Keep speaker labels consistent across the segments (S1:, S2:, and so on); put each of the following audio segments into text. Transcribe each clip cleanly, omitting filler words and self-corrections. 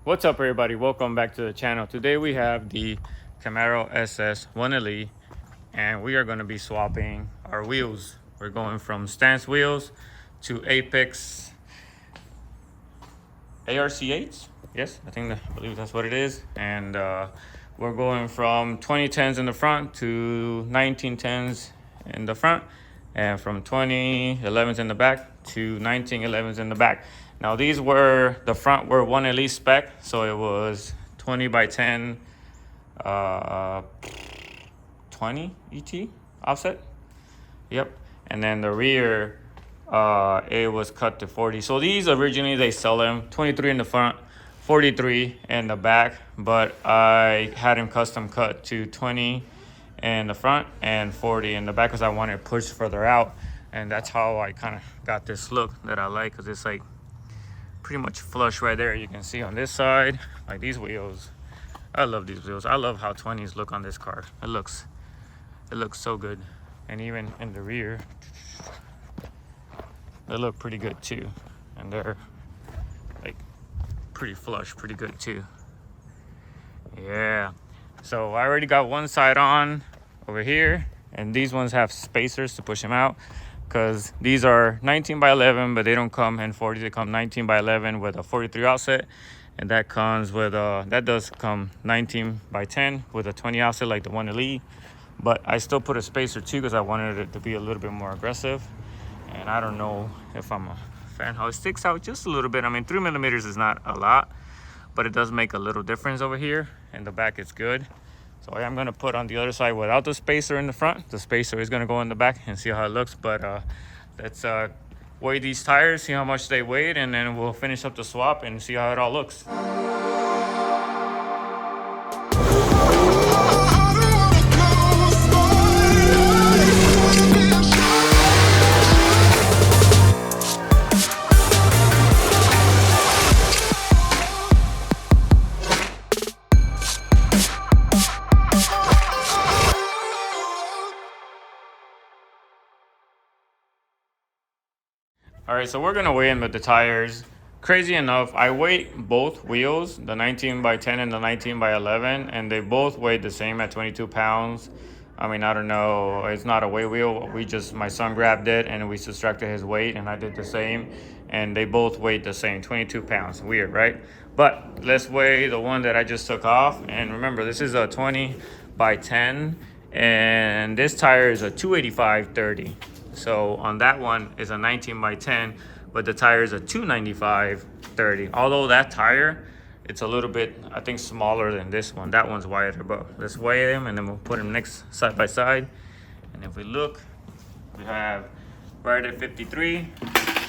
S1: What's up, everybody? Welcome back to the channel. Today we have the Camaro SS 1 Elite, and we are going to be swapping our wheels. We're going from stance wheels to Apex ARC8s. Yes, I believe that's what it is. And we're going from 2010s in the front to 1910s in the front, and from 2011s in the back to 1911s in the back. Now these were, the front were 1 Elite spec, so it was 20 by 10 20 ET offset. Yep. And then the rear, it was cut to 40. So these originally they sell them 23 in the front, 43 in the back, but I had them custom cut to 20 in the front and 40 in the back because I wanted to push further out. And that's how I kind of got this look that I like, because it's like pretty much flush right there. You can see on this side, like these wheels. I love these wheels. I love how 20s look on this car. It looks so good. And even in the rear, they look pretty good too. And they're like pretty flush, pretty good too. Yeah. So I already got one side on over here, and these ones have spacers to push them out, because these are 19 by 11, but they don't come in 40. They come 19 by 11 with a 43 offset, and that comes with that does come 19 by 10 with a 20 offset like the 1 Elite. But I still put a spacer too because I wanted it to be a little bit more aggressive. And I don't know if I'm a fan how it sticks out just a little bit. I mean, 3 millimeters is not a lot, but it does make a little difference over here. In the back, it's good. So I am gonna put on the other side without the spacer in the front. The spacer is gonna go in the back and see how it looks. But let's weigh these tires, see how much they weighed, and then we'll finish up the swap and see how it all looks. All right, so we're gonna weigh in with the tires. Crazy enough, I weighed both wheels, the 19 by 10 and the 19 by 11, and they both weighed the same at 22 pounds. I mean, I don't know, it's not a weigh wheel. My son grabbed it and we subtracted his weight, and I did the same, and they both weighed the same, 22 pounds. Weird, right? But let's weigh the one that I just took off. And remember, this is a 20 by 10, and this tire is a 285/30. So on that one is a 19 by 10, but the tire is a 295/30. Although that tire, it's a little bit, I think, smaller than this one. That one's wider, but let's weigh them and then we'll put them next side by side. And if we look, we have right at 53.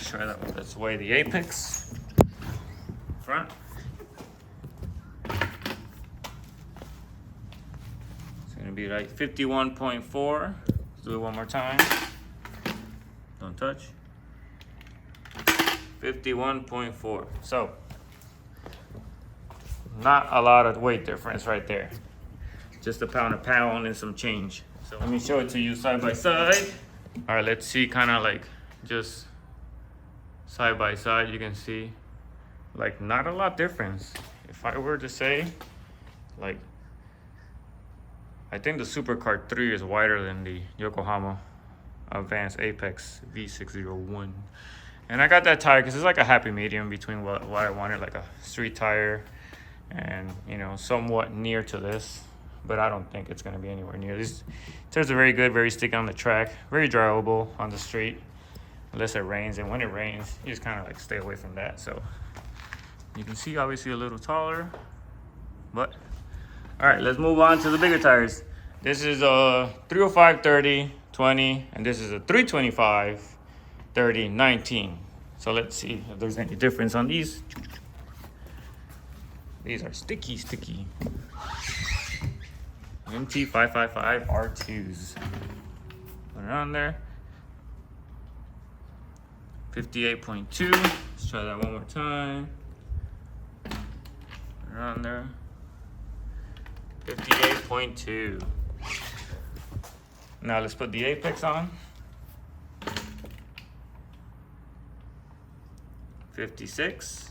S1: Try that one. Let's weigh the Apex front. It's gonna be like 51.4. Let's do it one more time. Don't touch. 51.4. So not a lot of weight difference right there. Just a pound and some change. So let me show it to you side by side. All right, let's see, kind of like just side by side. You can see like not a lot difference. If I were to say, like, I think the Supercar 3 is wider than the Yokohama Advan Apex V601. And I got that tire because it's like a happy medium between what I wanted, like a street tire and, you know, somewhat near to this, but I don't think it's going to be anywhere near. These tires are very good, very sticky on the track, very drivable on the street unless it rains. And when it rains, you just kind of like stay away from that. So you can see obviously a little taller, but all right, let's move on to the bigger tires. This is a 305/30 20, and this is a 325/30 19. So let's see if there's any difference on these. These are sticky. MT555 R2s. Put it on there. 58.2. Let's try that one more time. Put it on there. 58.2. Now let's put the Apex on. 56.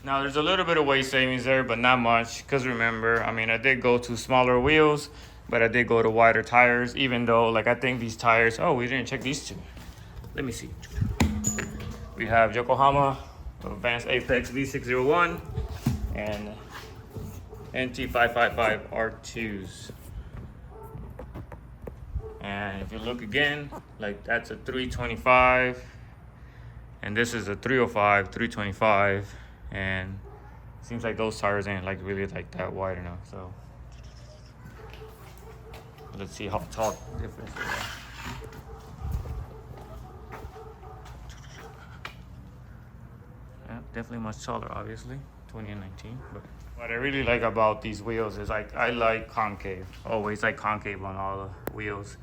S1: Now there's a little bit of weight savings there, but not much, because remember, I mean, I did go to smaller wheels, but I did go to wider tires, even though, like, I think these tires, oh, we didn't check these two. Let me see. We have Yokohama Advan Apex V601 and NT555 R2s. And if you look again, like, that's a 325, and this is a 305, 325, and it seems like those tires ain't like really like that wide enough. So let's see how tall the difference is. Yeah, definitely much taller, obviously, 20 and 19. But what I really like about these wheels is, like, I like concave. Always like concave on all the wheels.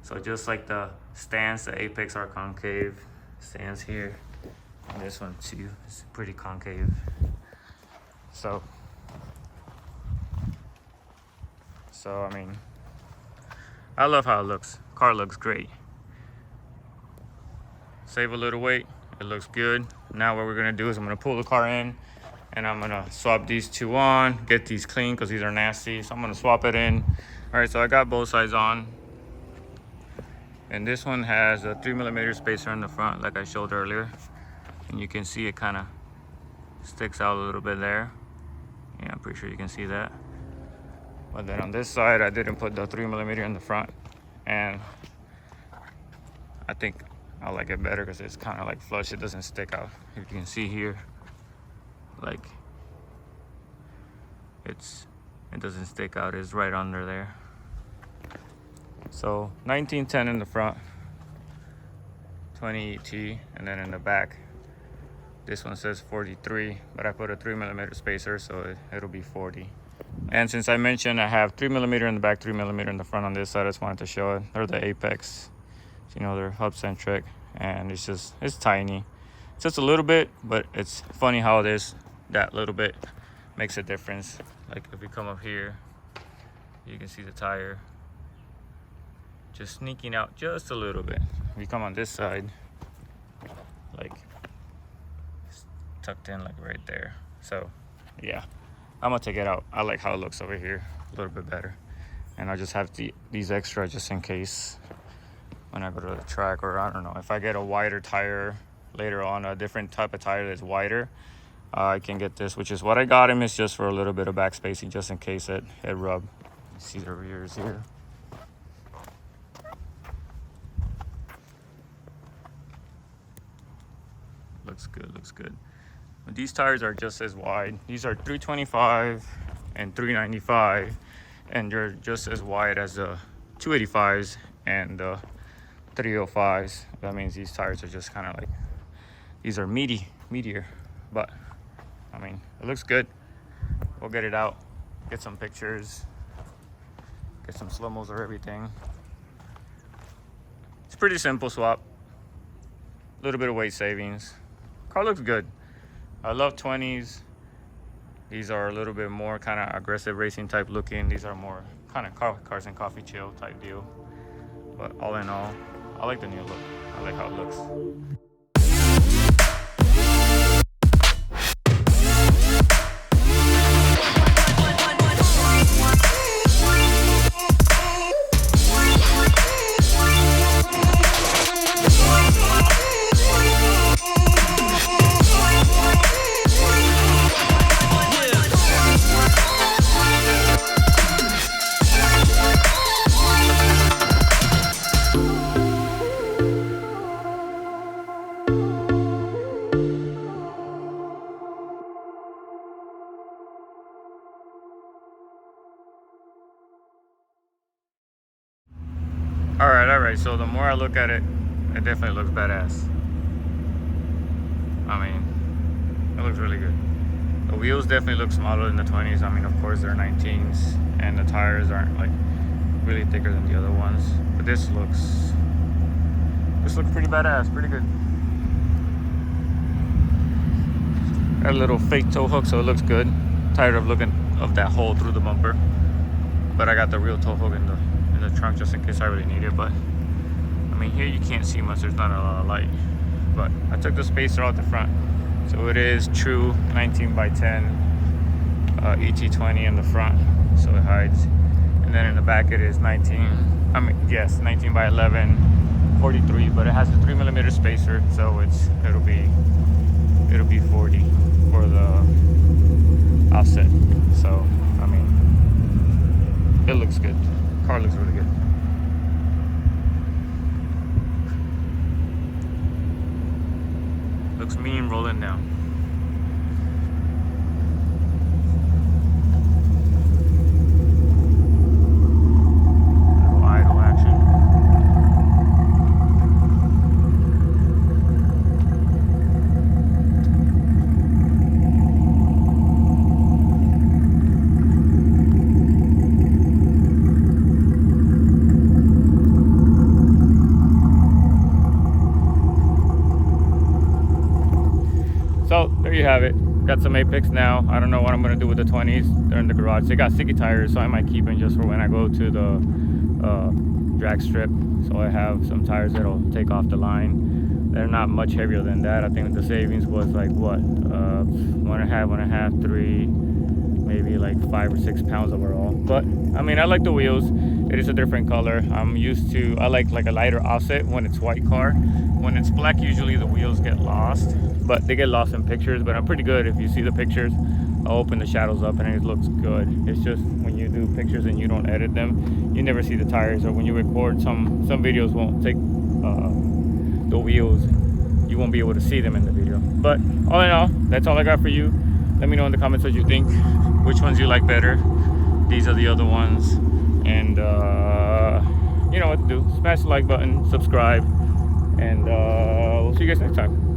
S1: So just like the stands, the Apex are concave. Stands here, and this one too is pretty concave. So I mean, I love how it looks. Car looks great. Save a little weight. It looks good. Now what we're gonna do is I'm gonna pull the car in, and I'm gonna swap these two on, get these clean because these are nasty. So I'm gonna swap it in. All right, so I got both sides on. And this one has a 3mm spacer in the front, like I showed earlier. And you can see it kind of sticks out a little bit there. Yeah, I'm pretty sure you can see that. But then on this side, I didn't put the 3mm in the front. And I think I like it better because it's kind of like flush. It doesn't stick out. If you can see here, like, it doesn't stick out. It's right under there. So 1910 in the front, 20 ET, and then in the back, this one says 43, but I put a 3mm spacer, so it'll be 40. And since I mentioned I have 3mm in the back, 3mm in the front on this side, I just wanted to show it. They're the Apex, you know, they're hub centric, and it's tiny. It's just a little bit, but it's funny how that little bit makes a difference. Like if we come up here, you can see the tire just sneaking out just a little bit. If you come on this side, like, it's tucked in like right there. So yeah, I'm gonna take it out. I like how it looks over here a little bit better, and I just have these extra just in case when I go to the track, or I don't know, if I get a wider tire later on, a different type of tire that's wider, I can get this, which is what I got him. It's just for a little bit of back spacing, just in case it rub. See the rears here. Looks good, looks good. But these tires are just as wide. These are 325 and 395, and they're just as wide as the 285s and the 305s. That means these tires are just kind of like, these are meatier, but I mean, it looks good. We'll get it out, get some pictures, get some slow-mos or everything. It's pretty simple swap. A little bit of weight savings. Car looks good. I love 20s. These are a little bit more kind of aggressive racing type looking. These are more kind of cars and coffee chill type deal. But all in all, I like the new look. I like how it looks. All right, so the more I look at it, it definitely looks badass. I mean, it looks really good. The wheels definitely look smaller than the 20s. I mean, of course, they're 19s, and the tires aren't like really thicker than the other ones. But this looks pretty badass, pretty good. Got a little fake tow hook, so it looks good. Tired of looking of that hole through the bumper, but I got the real tow hook in the trunk just in case I really need it. But I mean, here you can't see much, there's not a lot of light, but I took the spacer out the front So it is true 19 by 10 ET20 in the front, so it hides. And then in the back it is 19 by 11 43, but it has a 3mm spacer, so it'll be 40 for the offset. So I mean, it looks good. Car looks really good. Looks mean rolling down. Little idle action. So there you have it. Got some Apex now. I don't know what I'm gonna do with the 20s. They're in the garage. They got sticky tires, so I might keep them just for when I go to the drag strip. So I have some tires that'll take off the line. They're not much heavier than that. I think the savings was like what, 1.5, 3, maybe like 5 or 6 pounds overall. But I mean, I like the wheels. It is a different color. I'm used to, I like a lighter offset when it's white car. When it's black, usually the wheels get lost, but they get lost in pictures. But I'm pretty good. If you see the pictures, I'll open the shadows up and it looks good. It's just when you do pictures and you don't edit them, you never see the tires, or when you record, some videos won't take the wheels. You won't be able to see them in the video. But all in all, that's all I got for you. Let me know in the comments what you think, which ones you like better. These are the other ones. And you know what to do. Smash the like button, subscribe, and we'll see you guys next time.